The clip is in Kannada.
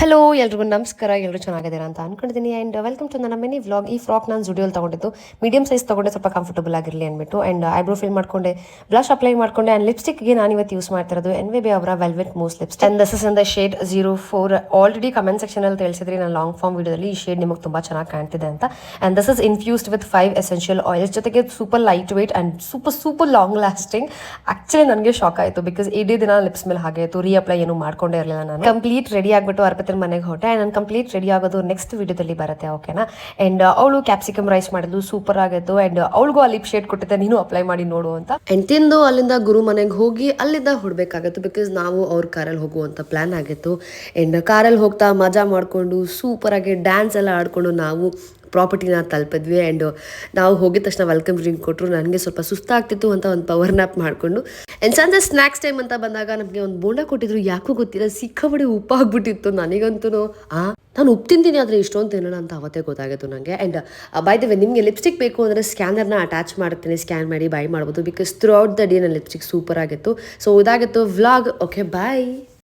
ಹಲೋ ಎಲ್ರಿಗೂ ನಮಸ್ಕಾರ. ಎಲ್ಲರೂ ಚೆನ್ನಾಗಿದ್ದೀರಾ ಅಂತ ಅನ್ಕೊಂಡಿದ್ದೀನಿ. ಆ್ಯಂಡ್ ವೆಲ್ಕಮ್ ಟು ನನ್ನ ಮಿನಿ ವ್ಲಾಗ್. ಈ ಫ್ರಾಕ್ ನಾನು ಜುಡಿಯೋಲ್ಲಿ ತೊಗೊಂಡಿದ್ದು ಮೀಡಿಯಮ್ ಸೈಜ್ ತೊಗೊಂಡೆ, ಸ್ವಲ್ಪ ಕಂಫರ್ಟಬಲ್ ಆಗಿರಲಿ ಅಂದ್ಬಿಟ್ಟು. ಆ್ಯಂಡ್ ಐಬ್ರೋ ಫಿಲ್ ಮಾಡ್ಕೊಂಡೆ, ಬ್ಲಷ್ ಅಪ್ಲೈ ಮಾಡ್ಕೊಂಡೆ. ಆ್ಯಂಡ್ ಲಿಪ್ಸ್ಟಿಕ್ಗೆ ನಾನು ಇವತ್ತು ಯೂಸ್ ಮಾಡ್ತಿರೋದು NVB ಅವರ velvet mousse lipstick. And this is in the shade 04. Already comment ಸೆಕ್ಷನಲ್ಲಿ ತಿಳಿಸಿದ್ರಿ ನಾನು ಲಾಂಗ್ ಫಾರ್ಮ್ ವಿಡಿಯೋದಲ್ಲಿ ಈ ಶೇಡ್ ನಿಮಗೆ ತುಂಬ ಚೆನ್ನಾಗಿ ಕಾಣ್ತಿದೆ ಅಂತ. And this is infused with 5 essential oils, ಜೊತೆಗೆ super lightweight and super long lasting. Actually ನನಗೆ ಶಾಕ್ ಆಯಿತು, ಬಿಕಾಸ್ ಇಡೀ ದಿನ ಲಿಪ್ಸ್ ಮೇಲೆ ಹಾಗೆ ಇತ್ತು, ರೀಅಪ್ಲೈ ಏನು ಮಾಡ್ಕೊಂಡೇ ಇರಲಿಲ್ಲ. ನಾನು ಕಂಪ್ಲೀಟ್ ರೆಡಿ ಆಗಿಬಿಟ್ಟು ಅರ್ಪಿತನ ಮನೆಗೆ ಹೊಟ್ಟೆ. ನಾನು ಕಂಪ್ಲೀಟ್ ರೆಡಿ ಆಗೋದು ನೆಕ್ಸ್ಟ್ ವಿಡಿಯೋದಲ್ಲಿ ಬರುತ್ತೆ, ಓಕೆನಾ? ಆ್ಯಂಡ್ ಅವಳು ಕ್ಯಾಪ್ಸಿಕಮ್ ರೈಸ್ ಮಾಡಿದ್ಲು, ಸೂಪರ್ ಆಗಿತ್ತು. ಆ್ಯಂಡ್ ಅವಳಿಗೂ ಆ ಲಿಪ್ ಶೇಡ್ ಕೊಟ್ಟಿದ್ದೆ, ನೀನು ಅಪ್ಲೈ ಮಾಡಿ ನೋಡು ಅಂತ. ಆ್ಯಂಡ್ ತಿಂದು ಅಲ್ಲಿಂದ ಗುರು ಮನೆಗೆ ಹೋಗಿ ಅಲ್ಲಿಂದ ಹೊಡಬೇಕಾಗಿತ್ತು, ಬಿಕಾಸ್ ನಾವು ಅವ್ರ ಕಾರಲ್ಲಿ ಹೋಗುವಂಥ ಪ್ಲ್ಯಾನ್ ಆಗಿತ್ತು. ಆ್ಯಂಡ್ ಕಾರಲ್ಲಿ ಹೋಗ್ತಾ ಮಜಾ ಮಾಡಿಕೊಂಡು ಸೂಪರಾಗಿ ಡ್ಯಾನ್ಸ್ ಎಲ್ಲ ಆಡಿಕೊಂಡು ನಾವು ಪ್ರಾಪರ್ಟಿನ ತಲುಪಿದ್ವಿ. ಆ್ಯಂಡ್ ನಾವು ಹೋಗಿದ ತಕ್ಷಣ ವೆಲ್ಕಮ್ ಡ್ರಿಂಕ್ ಕೊಟ್ಟರು. ನನಗೆ ಸ್ವಲ್ಪ ಸುಸ್ತಾಗ್ತಿತ್ತು ಅಂತ ಒಂದು ಪವರ್ ನ್ಯಾಪ್ ಮಾಡಿಕೊಂಡು. ಆ್ಯಂಡ್ ಸಂಜೆ ಸ್ನ್ಯಾಕ್ಸ್ ಟೈಮ್ ಅಂತ ಬಂದಾಗ ನಮಗೆ ಒಂದು ಬೋಂಡ ಕೊಟ್ಟಿದ್ರು, ಯಾಕೂ ಗೊತ್ತಿಲ್ಲ, ಸಿಕ್ಕಾಪಟ್ಟೆ ಉಪ್ಪಾಗ್ಬಿಟ್ಟಿತ್ತು ನನಗಂತೂ. ನಾನು ಉಪ್ಪು ತಿಂತೀನಿ, ಆದರೆ ಇಷ್ಟೊಂದು ತಿನ್ನೋಣ ಅಂತ ಅವತ್ತೇ ಗೊತ್ತಾಗಿತ್ತು ನನಗೆ. ಆ್ಯಂಡ್ ಬೈ ದ ವೇ, ನಿಮಗೆ ಲಿಪ್ಸ್ಟಿಕ್ ಬೇಕು ಅಂದರೆ ಸ್ಕ್ಯಾನರ್ನ ಅಟ್ಯಾಚ್ ಮಾಡ್ತೀನಿ, ಸ್ಕ್ಯಾನ್ ಮಾಡಿ ಬೈ ಮಾಡ್ಬೋದು, because through out the day ನನ್ನ ಲಿಪ್ಸ್ಟಿಕ್ ಸೂಪರ್ ಆಗಿತ್ತು. ಸೊ ಇದಾಗಿತ್ತು ವ್ಲಾಗ್. ಓಕೆ, ಬಾಯ್.